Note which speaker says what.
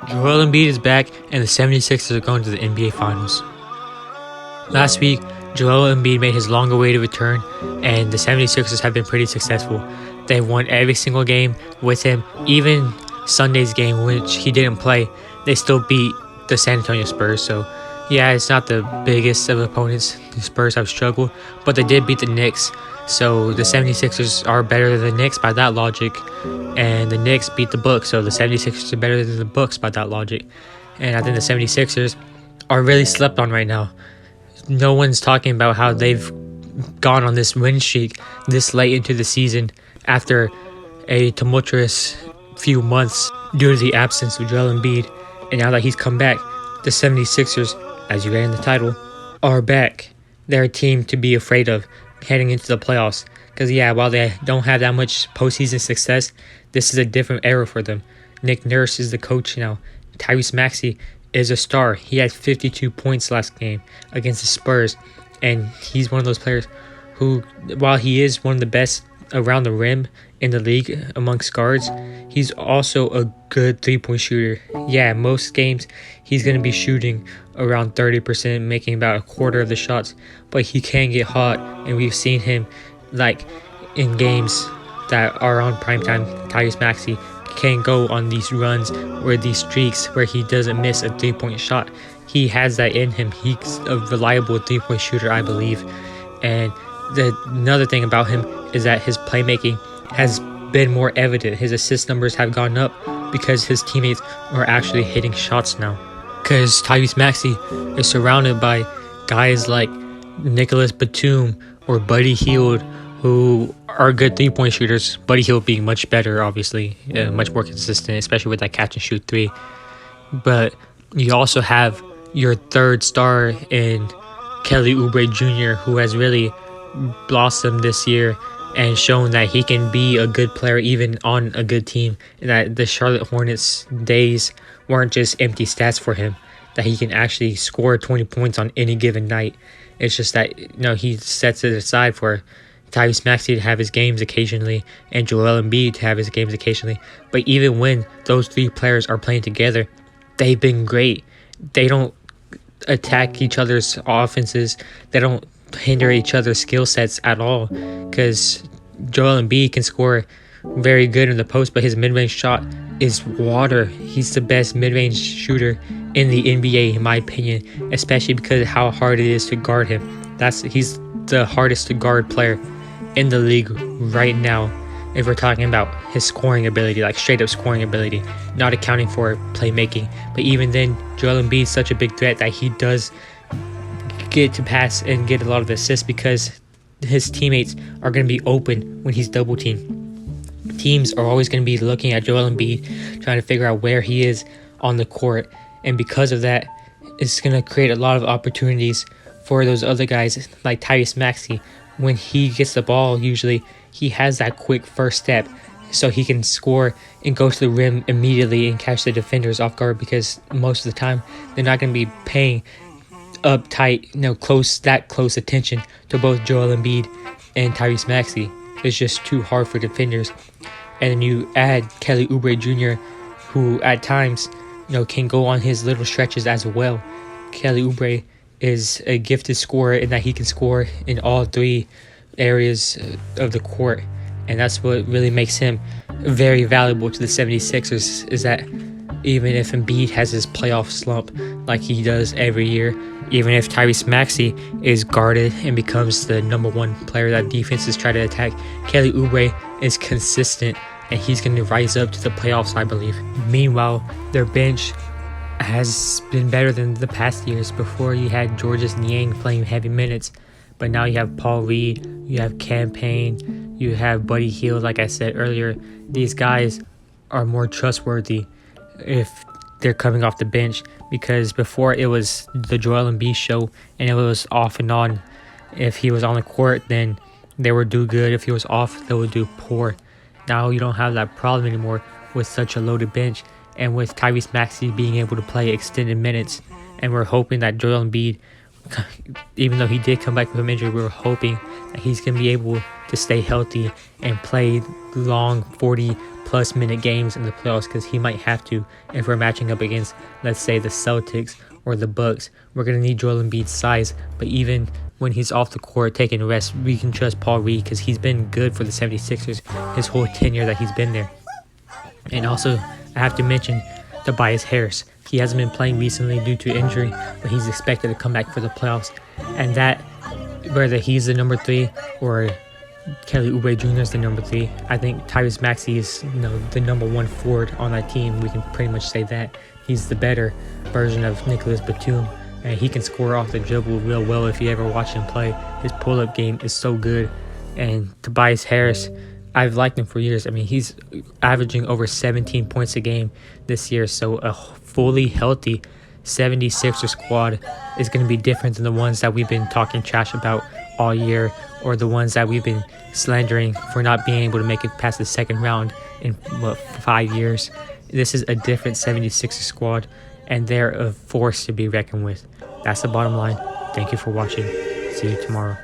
Speaker 1: Joel Embiid is back, and the 76ers are going to the NBA Finals. Last week, Joel Embiid made his long-awaited return, and the 76ers have been pretty successful. They've won every single game with him. Even Sunday's game, which he didn't play, they still beat the San Antonio Spurs. So, yeah, it's not the biggest of opponents. The Spurs have struggled, but they did beat the Knicks. So the 76ers are better than the Knicks by that logic, and the Knicks beat the Bucks, so the 76ers are better than the Bucks by that logic. And I think the 76ers are really slept on right now. No one's talking about how they've gone on this win streak this late into the season after a tumultuous few months due to the absence of Joel Embiid. And now that he's come back, the 76ers, as you read in the title, are back. They're a team to be afraid of heading into the playoffs. Because, yeah, while they don't have that much postseason success, this is a different era for them. Nick Nurse is the coach now. Tyrese Maxey is a star. He had 52 points last game against the Spurs. And he's one of those players who, while he is one of the best around the rim in the league amongst guards, he's also a good three-point shooter. Yeah, most games he's going to be shooting around 30%, making about a quarter of the shots, but he can get hot, and we've seen him like in games that are on primetime. Tyrese Maxey can go on these runs or these streaks where he doesn't miss a three-point shot. He has that in him. He's a reliable three-point shooter, I believe. And another thing about him is that his playmaking has been more evident. His assist numbers have gone up because his teammates are actually hitting shots now. Because Tyrese Maxey is surrounded by guys like Nicholas Batum or Buddy Hield, who are good three-point shooters. Buddy Hield being much better, obviously, much more consistent, especially with that catch-and-shoot three. But you also have your third star in Kelly Oubre Jr., who has really blossomed this year and shown that he can be a good player even on a good team, and that the Charlotte Hornets days weren't just empty stats for him, that he can actually score 20 points on any given night. It's just that, he sets it aside for Tyrese Maxey to have his games occasionally and Joel Embiid to have his games occasionally. But even when those three players are playing together, they've been great. They don't attack each other's offenses. They don't hinder each other's skill sets at all, because Joel Embiid can score very good in the post, but his mid-range shot is water. He's the best mid-range shooter in the NBA, in my opinion, especially because of how hard it is to guard him. He's the hardest to guard player in the league right now, if we're talking about his scoring ability, like straight up scoring ability, not accounting for playmaking. But even then, Joel Embiid is such a big threat that he does get to pass and get a lot of assists because his teammates are going to be open when he's double teamed. Teams are always going to be looking at Joel Embiid, trying to figure out where he is on the court, and because of that, it's going to create a lot of opportunities for those other guys like Tyrese Maxey. When he gets the ball, usually he has that quick first step, so he can score and go to the rim immediately and catch the defenders off guard, because most of the time they're not going to be paying uptight, close attention to both Joel Embiid and Tyrese Maxey. It's just too hard for defenders. And then you add Kelly Oubre Jr., who at times, can go on his little stretches as well. Kelly Oubre is a gifted scorer in that he can score in all three areas of the court, and that's what really makes him very valuable to the 76ers, is that even if Embiid has his playoff slump like he does every year, even if Tyrese Maxey is guarded and becomes the number one player that defenses try to attack, Kelly Oubre is consistent, and he's going to rise up to the playoffs, I believe. Meanwhile, their bench has been better than the past years. Before, you had Georges Niang playing heavy minutes, but now you have Paul Reed, you have Campaign, you have Buddy Hield. Like I said earlier, these guys are more trustworthy if they're coming off the bench, because before it was the Joel Embiid show, and it was off and on. If he was on the court, then they would do good. If he was off, they would do poor. Now you don't have that problem anymore with such a loaded bench, and with Tyrese Maxey being able to play extended minutes, and we're hoping that Joel Embiid even though he did come back from injury, we were hoping that he's going to be able to stay healthy and play long 40-plus minute games in the playoffs, because he might have to if we're matching up against, let's say, the Celtics or the Bucks. We're going to need Joel Embiid's size, but even when he's off the court taking a rest, we can trust Paul Reed because he's been good for the 76ers his whole tenure that he's been there. And also, I have to mention Tobias Harris. He hasn't been playing recently due to injury, but he's expected to come back for the playoffs. And that, whether he's the number 3 or Kelly Oubre Jr. is the number 3, I think Tyrese Maxey is the number 1 forward on that team. We can pretty much say that. He's the better version of Nicholas Batum, and he can score off the dribble real well if you ever watch him play. His pull-up game is so good. And Tobias Harris, I've liked him for years. I mean, he's averaging over 17 points a game this year, so a fully healthy 76er squad is going to be different than the ones that we've been talking trash about all year, or the ones that we've been slandering for not being able to make it past the second round in 5 years. This is a different 76er squad, and they're a force to be reckoned with. That's the bottom line. Thank you for watching. See you tomorrow.